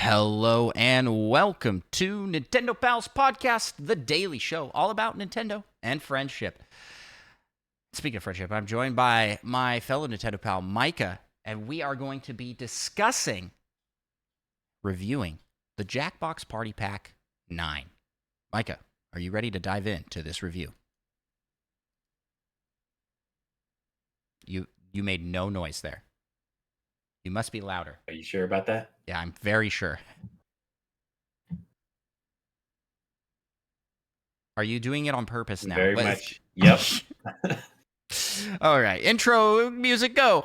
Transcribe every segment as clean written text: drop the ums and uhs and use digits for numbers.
Hello and welcome to Nintendo Pals Podcast, the daily show all about Nintendo and friendship. Speaking of friendship, I'm joined by my fellow Nintendo pal, Micah, and we are going to be reviewing the Jackbox Party Pack 9. Micah, are you ready to dive into this review? You made no noise there. You must be louder. Are you sure about that? Yeah, I'm very sure. Are you doing it on purpose now? Very much. Yep. All right. Intro music, go.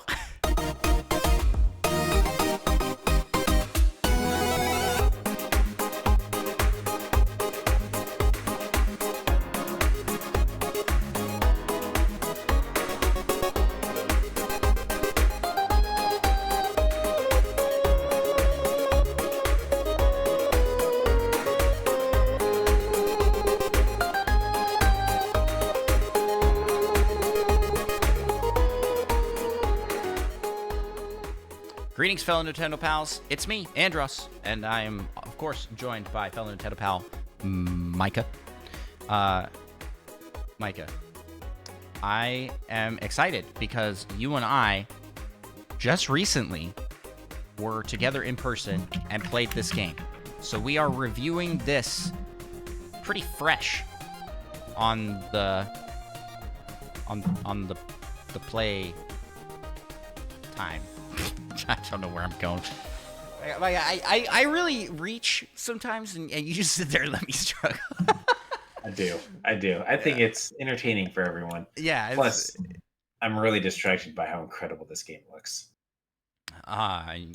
Greetings, fellow Nintendo pals. It's me, Andros, and I am, of course, joined by fellow Nintendo pal, Micah. Micah, I am excited because you and I just recently were together in person and played this game. So we are reviewing this pretty fresh on the play time. I don't know where I'm going. I really reach sometimes, and you just sit there and let me struggle. I do. I think it's entertaining for everyone. Yeah. Plus, I'm really distracted by how incredible this game looks.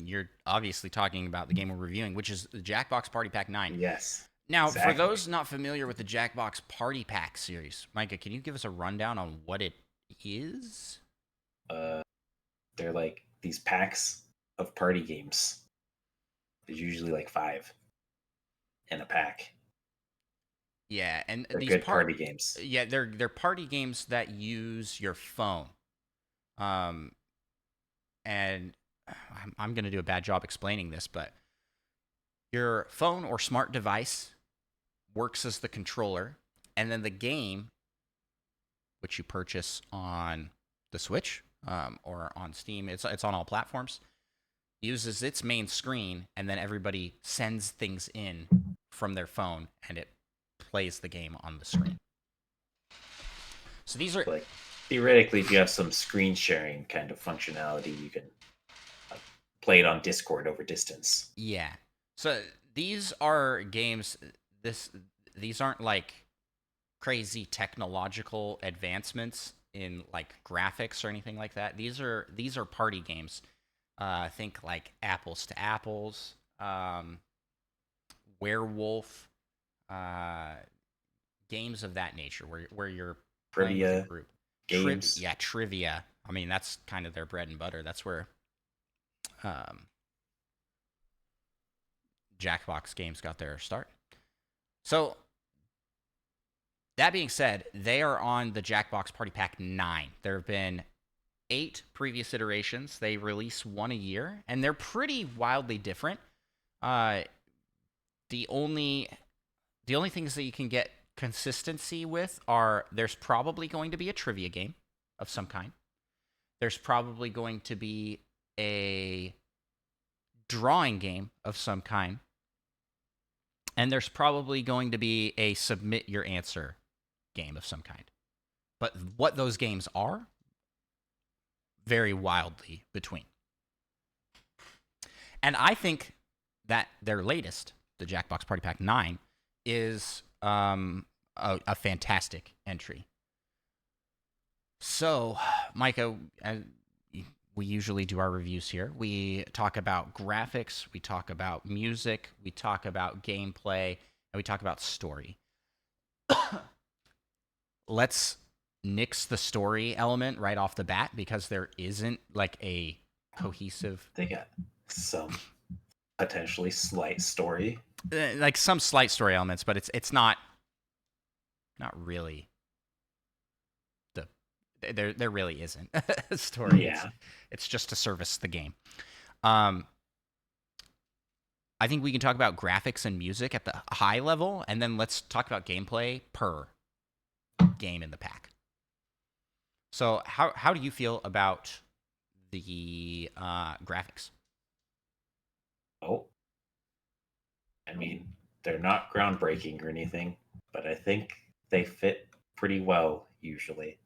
You're obviously talking about the game we're reviewing, which is the Jackbox Party Pack 9. Yes. Now, exactly. For those not familiar with the Jackbox Party Pack series, Micah, can you give us a rundown on what it is? They're like these packs of party games. There's usually like 5 in a pack. Yeah, and they're these good party games. Yeah, they're party games that use your phone. And I'm going to do a bad job explaining this, but your phone or smart device works as the controller, and then the game, which you purchase on the Switch or on Steam, it's on all platforms, uses its main screen, and then everybody sends things in from their phone, and it plays the game on the screen. So these are like theoretically, if you have some screen sharing kind of functionality, you can play it on Discord over distance. Yeah. So these are games. These aren't like crazy technological advancements in like graphics or anything like that. These are party games. Think like Apples to Apples, Werewolf, games of that nature where you're playing with a group. Games. Trivia. I mean, that's kind of their bread and butter. That's where Jackbox games got their start. So that being said, they are on the Jackbox Party Pack 9. There have been 8 previous iterations. They release one a year, and they're pretty wildly different. The only things that you can get consistency with are there's probably going to be a trivia game of some kind. There's probably going to be a drawing game of some kind. And there's probably going to be a submit your answer game of some kind. But what those games are vary wildly between. And I think that their latest, the Jackbox Party Pack 9, is a fantastic entry. So, Micah, we usually do our reviews here. We talk about graphics, we talk about music, we talk about gameplay, and we talk about story. Let's nix the story element right off the bat because there isn't like a cohesive... They got some potentially slight story. Like some slight story elements, but it's not really there really isn't a story. Yeah. It's just to service the game. I think we can talk about graphics and music at the high level, and then let's talk about gameplay per game in the pack. So how do you feel about the graphics? Oh, I mean, they're not groundbreaking or anything, but I think they fit pretty well usually.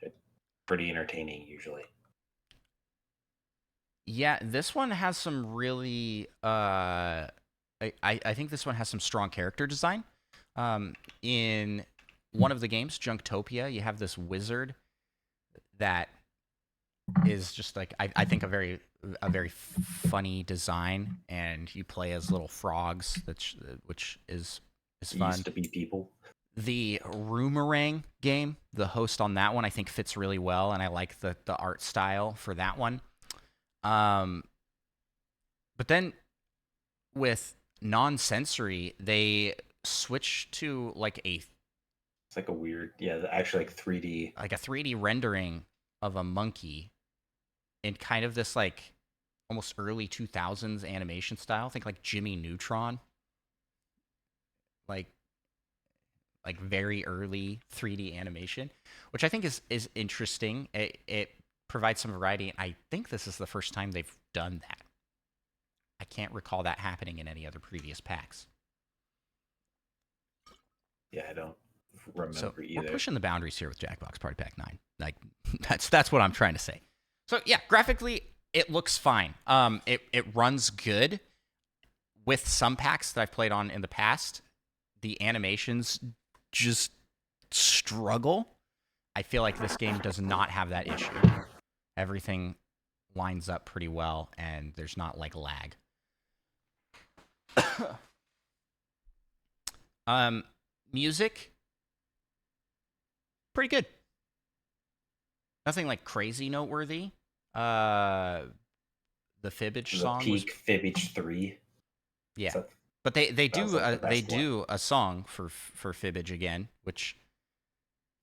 They're pretty entertaining usually. Yeah, this one has some really. I think this one has some strong character design. In one of the games, Junktopia, you have this wizard that is just like I think a very funny design, and you play as little frogs, which is It fun. used to be people. The Roomerang game, the host on that one, I think fits really well, and I like the art style for that one. Um, but then with non-sensory, they switch to It's like a weird, yeah, actually like 3D. a 3D rendering of a monkey in kind of this like almost early 2000s animation style. Think like Jimmy Neutron, like very early 3D animation, which I think is interesting. It provides some variety, and I think this is the first time they've done that. I can't recall that happening in any other previous packs. Yeah, I don't So remember we're either. pushing the boundaries here with Jackbox Party Pack 9. Like that's what I'm trying to say. So yeah, graphically it looks fine. It runs good. With some packs that I've played on in the past, the animations just struggle. I feel like this game does not have that issue. Everything lines up pretty well, and there's not like lag. Music, pretty good. Nothing like crazy noteworthy. The Fibbage The song was peak Fibbage 3. yeah, So but they that was do like the they best one. do a song for Fibbage again, which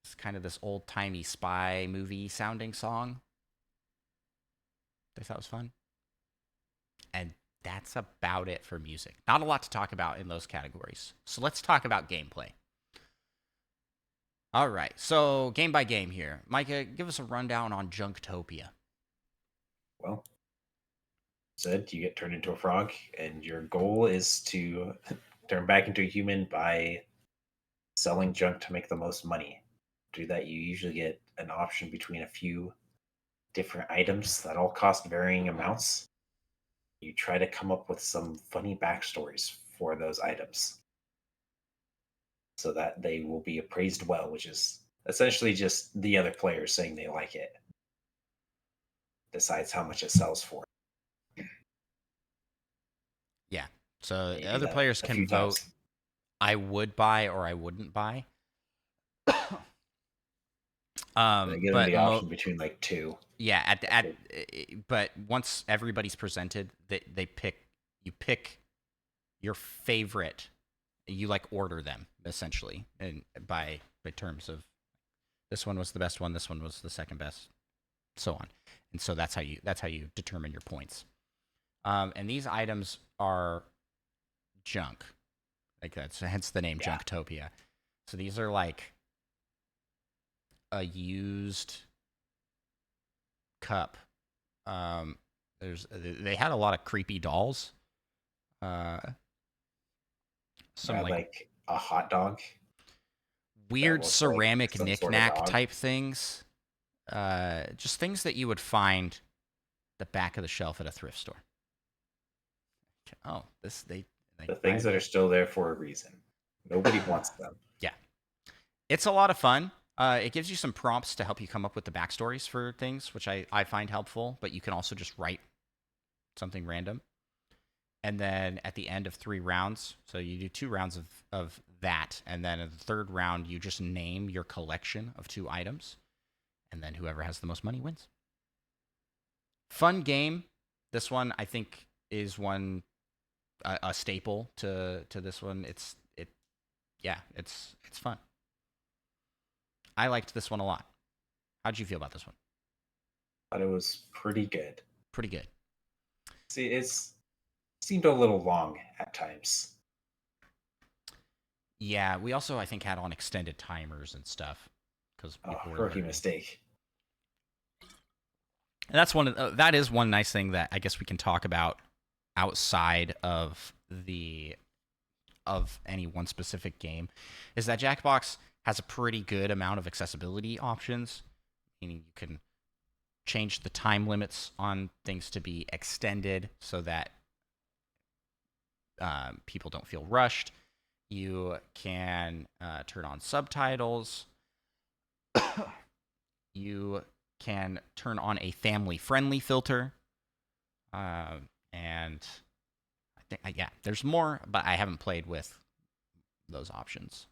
is kind of this old timey spy movie sounding song. I thought was fun, and that's about it for music. Not a lot to talk about in those categories. So let's talk about gameplay. All right, so game by game here, Micah, give us a rundown on Junktopia. Well, said you get turned into a frog, and your goal is to turn back into a human by selling junk to make the most money. To do that, you usually get an option between a few different items that all cost varying amounts. You try to come up with some funny backstories for those items so that they will be appraised well, which is essentially just the other players saying they like it. Decides how much it sells for. Yeah, so And you the do other that players a can few vote. times. I would buy or I wouldn't buy. They give them But the option between like two. yeah, but once everybody's presented, they pick your favorite. You like order them essentially, and by terms of this one was the best one, this one was the second best, so on, and so that's how you determine your points. And these items are junk, like that's hence the name Yeah. Junktopia. So these are like a used cup. They had a lot of creepy dolls. Uh, some Like a hot dog that weird looks like ceramic some sort of knickknack dog. type things. Just things that you would find the back of the shelf at a thrift store. Oh, they The things that are still there for a reason. Nobody wants them. yeah, it's a lot of fun. It gives you some prompts to help you come up with the backstories for things, which I find helpful. But you can also just write something random. And then at the end of 3 rounds, so you do 2 rounds of that, and then in the third round, you just name your collection of 2 items, and then whoever has the most money wins. Fun game. This one, I think, is one a staple to this one. It's fun. I liked this one a lot. How'd you feel about this one? But it was pretty good. Pretty good. See, it's seemed a little long at times. Yeah, we also I think had on extended timers and stuff because Oh, people were rookie learning. mistake. And that's that is one nice thing that I guess we can talk about outside of any one specific game, is that Jackbox has a pretty good amount of accessibility options. Meaning you can change the time limits on things to be extended so that people don't feel rushed. You can turn on subtitles. You can turn on a family-friendly filter, and I think yeah, there's more, but I haven't played with those options.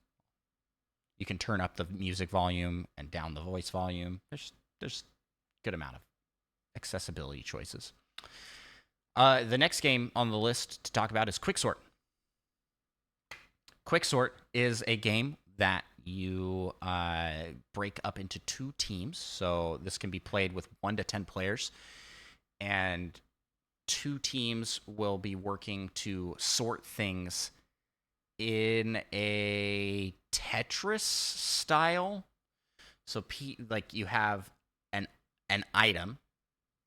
You can turn up the music volume and down the voice volume. There's good amount of accessibility choices. The next game on the list to talk about is Quicksort. Quicksort is a game that you break up into 2 teams. So this can be played with 1 to 10 players. And 2 teams will be working to sort things in a Tetris style. So like you have an item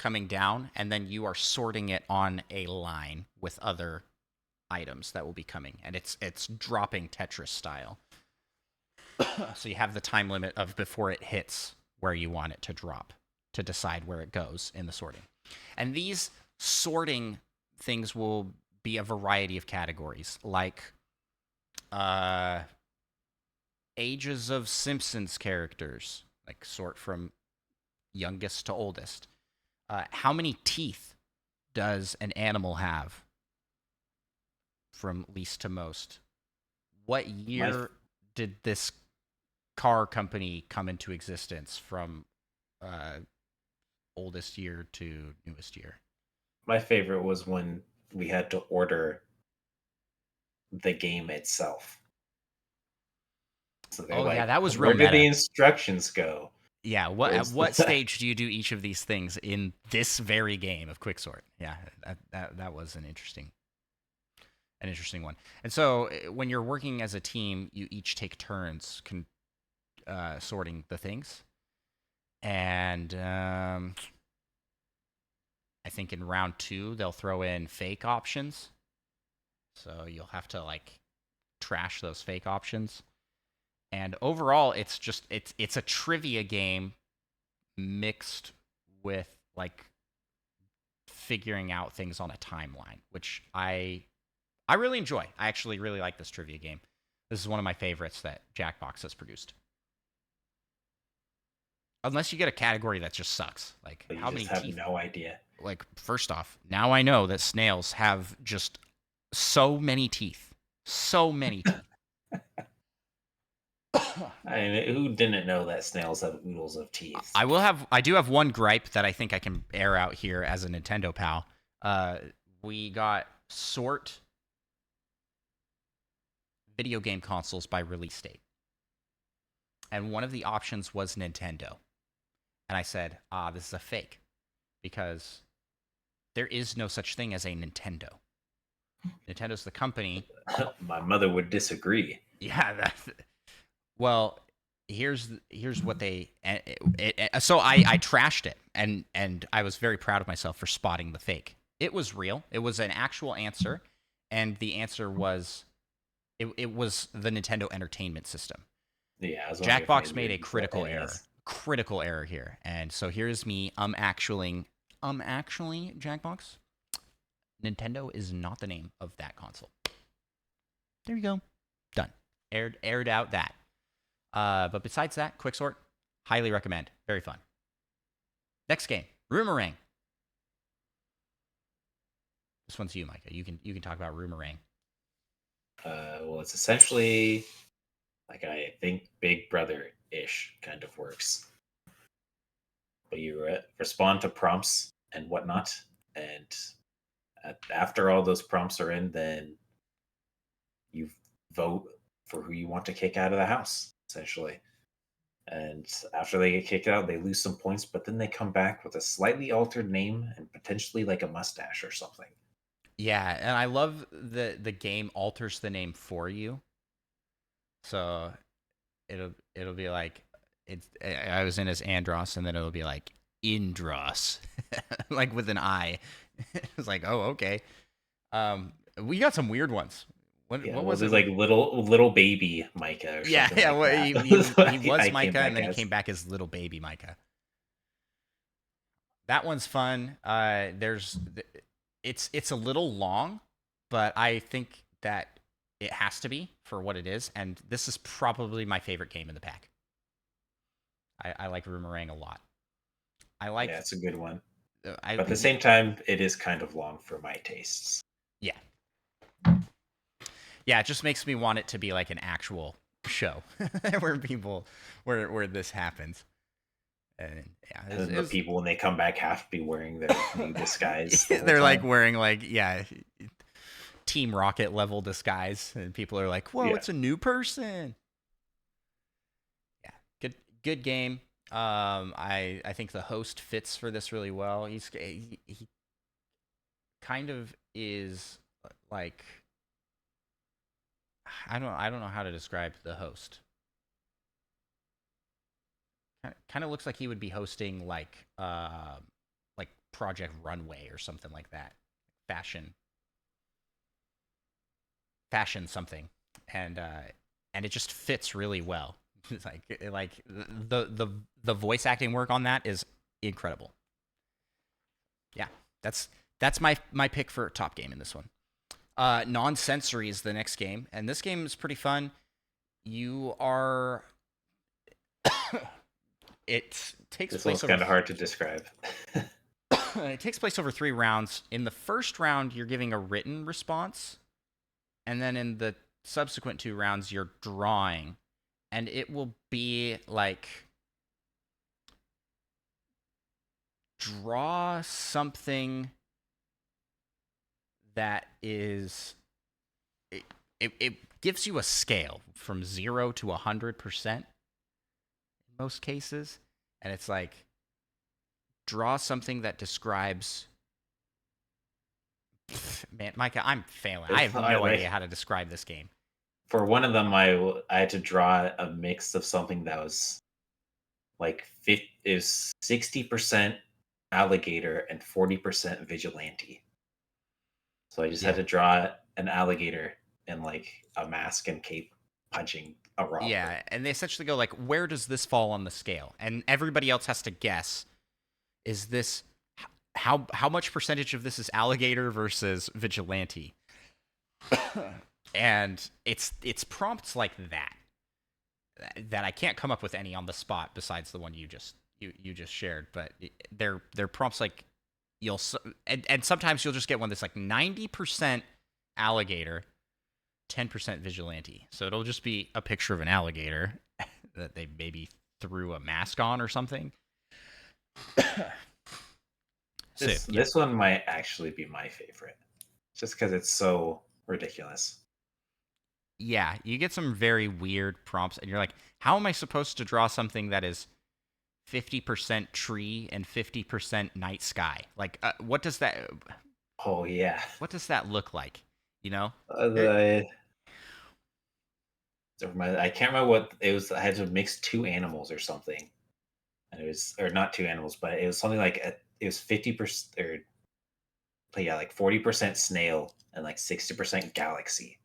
coming down, and then you are sorting it on a line with other items that will be coming, and it's dropping Tetris style. So you have the time limit of before it hits where you want it to drop to decide where it goes in the sorting. And these sorting things will be a variety of categories, like ages of Simpsons characters, like sort from youngest to oldest. How many teeth does an animal have from least to most? What year did this car company come into existence from oldest year to newest year? My favorite was when we had to order the game itself. So they're Oh yeah, like, that was real where do the meta. instructions go? Yeah, at Where's what the stage do you do each of these things in this very game of Quicksort? Yeah, that was an interesting one. And so when you're working as a team, you each take turns sorting the things. And I think in round 2 they'll throw in fake options, so you'll have to like trash those fake options. And overall, it's a trivia game mixed with like figuring out things on a timeline, which I really enjoy. I actually really like this trivia game. This is one of my favorites that Jackbox has produced. Unless you get a category that just sucks. Like, But you how just many have teeth? no idea. Like, first off, now I know that snails have just so many teeth. So many teeth. I mean, who didn't know that snails have oodles of teeth? I do have one gripe that I think I can air out here as a Nintendo pal. We got sort video game consoles by release date. And one of the options was Nintendo. And I said, this is a fake. Because there is no such thing as a Nintendo. Nintendo's the company. My mother would disagree. Yeah, well, here's what they. So I trashed it, and I was very proud of myself for spotting the fake. It was real. It was an actual answer, and the answer was, it was the Nintendo Entertainment System. Yeah, I was wondering if Jackbox maybe made a you said critical error. NES. Critical error here, and so here's me. Actually, Jackbox. Nintendo is not the name of that console. There you go. Done. Aired out that. But besides that, Quicksort, highly recommend. Very fun. Next game, Roomerang. This one's you, Micah. You can talk about Roomerang. Well, it's essentially like, I think Big Brother ish kind of works. But you respond to prompts and whatnot, and after all those prompts are in, then you vote for who you want to kick out of the house, essentially. And after they get kicked out, they lose some points, but then they come back with a slightly altered name and potentially like a mustache or something. Yeah, and I love the game alters the name for you. So it'll be like I was in as Andros, and then it'll be like Indros, like with an I. It's like, oh, okay. We got some weird ones. Yeah, What well, was it? there's like little baby Micah or Yeah, something yeah. like Well, that. he That's what he was I came Micah, and back then he as. came back as little baby Micah. That one's fun. It's a little long, but I think that it has to be for what it is, and this is probably my favorite game in the pack. I like Boomerang a lot. I like Yeah, it's a good one. I But at the same time, it is kind of long for my tastes. yeah. Yeah, it just makes me want it to be like an actual show where this happens. And yeah, And then the people, when they come back, have to be wearing their new disguise the whole they're like time. wearing like Team Rocket level disguise, and people are like, "Whoa, Yeah. it's a new person." Yeah, good game. I think the host fits for this really well. He kind of is like I don't know how to describe the host. Kind of looks like he would be hosting like Project Runway or something like that. Fashion something. And it just fits really well. It's like the voice acting work on that is incredible. Yeah, that's my pick for top game in this one. Non-sensory is the next game, and this game is pretty fun. You are it takes This place one's over kind of hard to describe. it takes place over 3 rounds. In the first round, you're giving a written response, and then in the subsequent 2 rounds, you're drawing, and it will be like draw something that is it gives you a scale from 0 to 100% in most cases, and it's like draw something that describes. Man, Micah, I'm failing. I have no idea how to describe this game. For one of them, I had to draw a mix of something that was like is 60% alligator and 40% vigilante. So I just had Yeah. to draw an alligator in like a mask and cape punching a robber. Yeah, and they essentially go like, where does this fall on the scale? And everybody else has to guess, is this how much percentage of this is alligator versus vigilante? And it's prompts like that I can't come up with any on the spot besides the one you just shared, but they're prompts like and sometimes you'll just get one that's like 90% alligator, 10% vigilante. So it'll just be a picture of an alligator that they maybe threw a mask on or something. This one might actually be my favorite, just because it's so ridiculous. Yeah, you get some very weird prompts, and you're like, how am I supposed to draw something that is 50% tree and 50% night sky? Like, what does that? Oh yeah. What does that look like? You know? I can't remember what it was. I had to mix two animals or something, and it was, or not two animals, but it was something like it was 50% or yeah, like 40% snail and like 60% galaxy.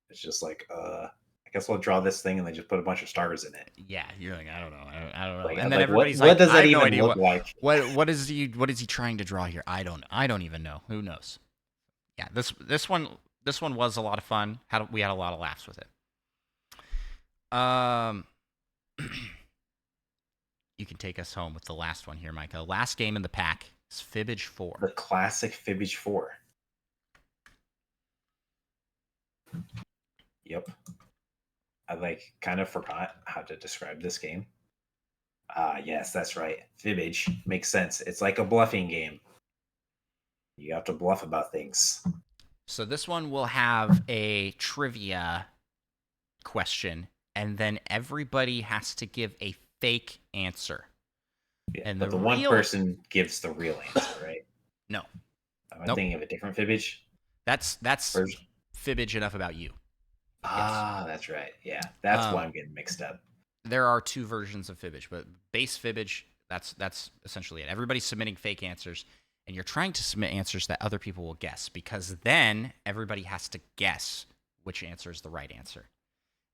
It's just like, I guess we'll draw this thing and then just put a bunch of stars in it. Yeah, you're like, I don't know, I don't know. Like, And then like everybody's what like, does I that have no even idea look like? what is he trying to draw here? I don't even know. Who knows? Yeah, this one was a lot of fun. We had a lot of laughs with it. You can take us home with the last one here, Micah. Last game in the pack is Fibbage 4. The classic Fibbage 4. Yep. I like kind of forgot how to describe this game. Yes, that's right. Fibbage makes sense. It's like a bluffing game. You have to bluff about things. So this one will have a trivia question, and then everybody has to give a fake answer. Yeah, And but the one person gives the real answer, right? No. Am I'm Nope. thinking of a different Fibbage That's version. Fibbage enough about you. Yes. Ah, that's right. Yeah, that's why I'm getting mixed up. There are two versions of Fibbage, but base Fibbage, that's essentially it. Everybody's submitting fake answers, and you're trying to submit answers that other people will guess, because then everybody has to guess which answer is the right answer.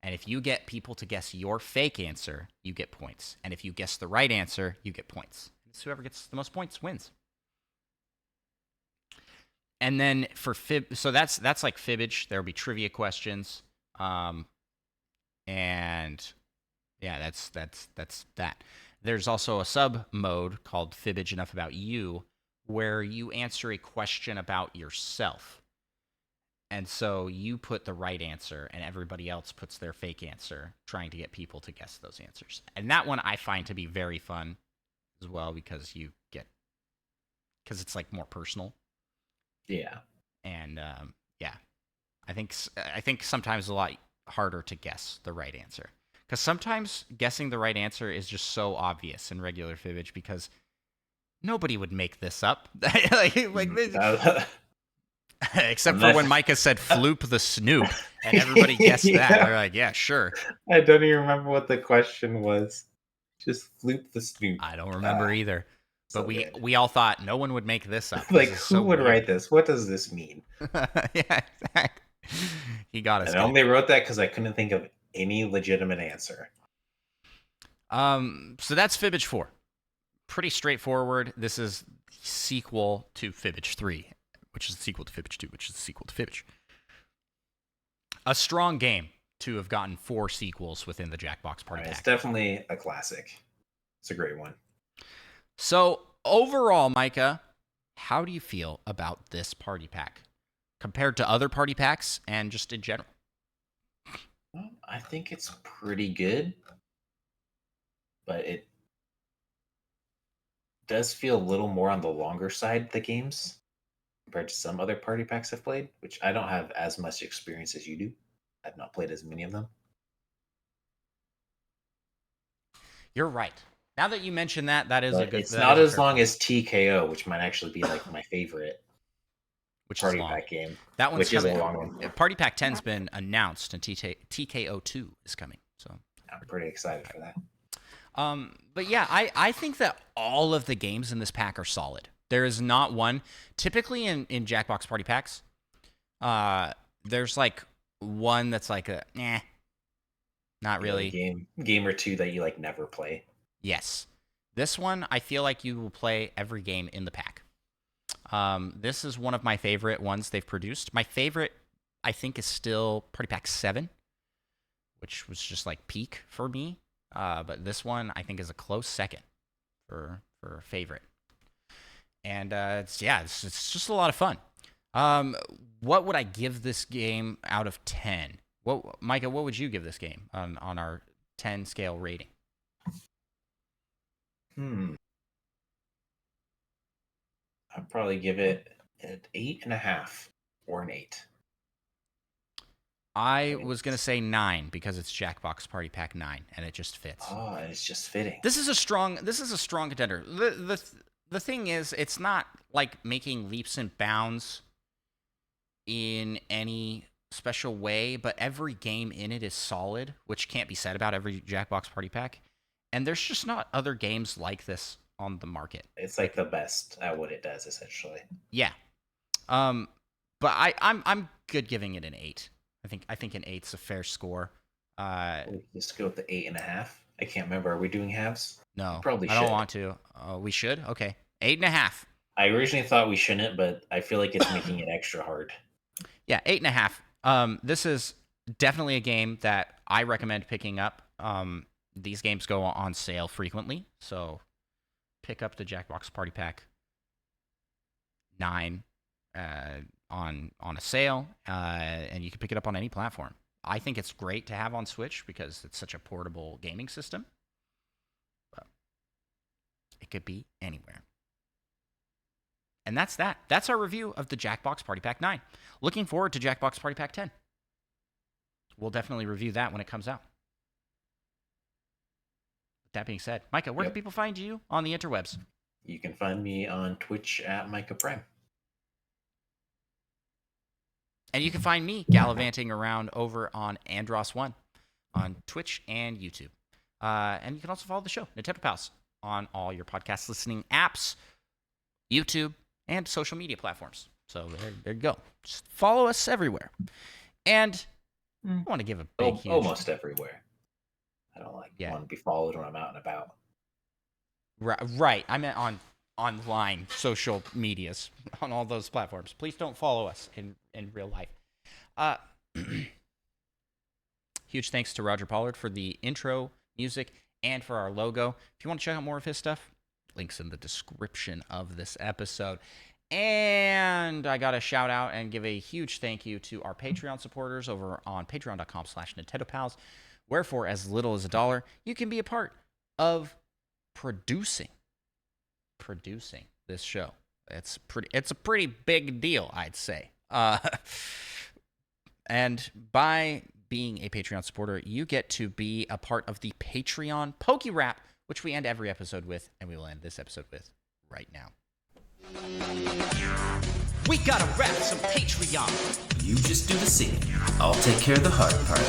And if you get people to guess your fake answer, you get points. And if you guess the right answer, you get points. So whoever gets the most points wins. And then for so that's like Fibbage. There'll be trivia questions, and yeah, that's that. There's also a sub mode called Fibbage Enough About You, where you answer a question about yourself. And so you put the right answer, and everybody else puts their fake answer, trying to get people to guess those answers. And that one I find to be very fun as well, because it's like more personal. Yeah. And yeah, I think sometimes a lot harder to guess the right answer, because sometimes guessing the right answer is just so obvious in regular Fibbage, because nobody would make this up. Except for when Micah said "floop the snoop" and everybody guessed Yeah. that. They're like, "Yeah, sure." I don't even remember what the question was. Just floop the snoop. I don't remember either. But So we all thought no one would make this up. like, This is who so would weird. write this? What does this mean? Yeah, exactly. He got us. And I only wrote that because I couldn't think of any legitimate answer. So that's Fibbage 4. Pretty straightforward. This is sequel to Fibbage 3, which is the sequel to Fibbage 2, which is the sequel to Fibbage. A strong game to have gotten 4 sequels within the Jackbox Party Pack. It's definitely a classic. It's a great one. So overall, Micah, how do you feel about this party pack compared to other party packs and just in general? Well, I think it's pretty good, but it does feel a little more on the longer side, the games, compared to some other party packs I've played, which I don't have as much experience as you do. I've not played as many of them. You're right. Now that you mention that, that is a good. It's not as long as TKO, which might actually be like my favorite party pack game. That one's which coming. Is a long one. Party Pack 10's been announced, and TKO 2 is coming. So I'm pretty excited for that. But yeah, I think that all of the games in this pack are solid. There is not one. Typically in Jackbox Party Packs, there's like one that's like not really. Game or two that you like never play. Yes. This one, I feel like you will play every game in the pack. This is one of my favorite ones they've produced. My favorite, I think, is still Party Pack 7, which was just like peak for me. But this one, I think, is a close second for favorite. And it's just a lot of fun. What would I give this game out of 10? Micah, what would you give this game on our 10 scale rating? I'd probably give it an 8.5 or an 8. I was gonna say 9 because it's Jackbox Party Pack 9 and it just fits. Oh, it's just fitting. This is a strong contender. The thing is, it's not like making leaps and bounds in any special way, but every game in it is solid, which can't be said about every Jackbox Party Pack. And there's just not other games like this on the market. It's like the best at what it does, essentially. Yeah. But I'm good giving it an 8. I think an 8's a fair score. We'll just go with the 8.5. I can't remember. Are we doing halves? No, probably I don't want to. We should. Okay, 8.5. I originally thought we shouldn't, but I feel like it's making it extra hard. Yeah, 8.5. This is definitely a game that I recommend picking up. These games go on sale frequently, so pick up the Jackbox Party Pack 9 on a sale, and you can pick it up on any platform. I think it's great to have on Switch because it's such a portable gaming system. But it could be anywhere. And that's that. That's our review of the Jackbox Party Pack 9. Looking forward to Jackbox Party Pack 10. We'll definitely review that when it comes out. With that being said, Micah, where can people find you on the interwebs? You can find me on Twitch at Micah Prime. And you can find me gallivanting around over on Andros1 on Twitch and YouTube. And you can also follow the show, Nintendo Pals, on all your podcast listening apps, YouTube, and social media platforms. So there you go. Just follow us everywhere. And I want to give a big, huge... Almost everywhere. I don't want to be followed when I'm out and about. Right. I meant on online social medias, on all those platforms. Please don't follow us in real life. Huge thanks to Roger Pollard for the intro music and for our logo. If you want to check out more of his stuff, links in the description of this episode. And I got to shout out and give a huge thank you to our Patreon supporters over on patreon.com/NintendoPals, where for as little as $1, you can be a part of producing this show. It's a pretty big deal, I'd say. And by being a Patreon supporter, you get to be a part of the Patreon Poke Rap, which we end every episode with, and we will end this episode with right now. We gotta rap some Patreon. You just do the singing. I'll take care of the hard part.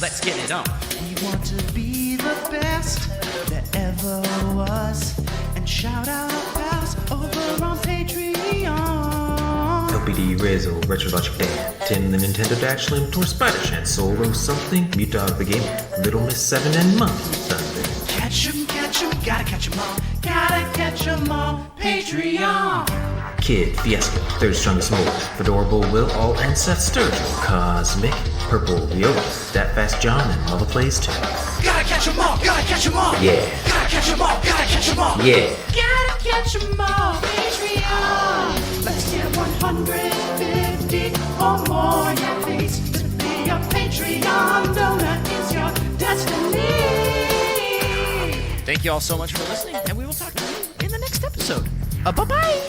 Let's get it on. We want to be the best there ever was. And shout out our pals over on Patreon. LPD, Rizzo, Retrologic Dan, Tim the Nintendo Dash, Slim, Tor, Spider Chan, Solo something, Mute Dog the Gamer, Little Miss 7, and Monkey Thunder. Catch 'em, gotta catch 'em all. Gotta catch 'em all. Patreon. Kid, Fiasco, Third Strongest Mole, Fedorable Will, All, and Seth Sturgill, Cosmic, Purple, Leotis, That Fast John, and Mother Plays too. Gotta catch 'em all. Gotta catch 'em all. Yeah. Gotta catch 'em all. Gotta catch 'em all. Yeah. Gotta catch 'em all. Patreon. Let's get 150 or more. Yeah, please. To be a Patreon donor is your destiny. Thank you all so much for listening, and we will talk to you in the next episode. Bye-bye!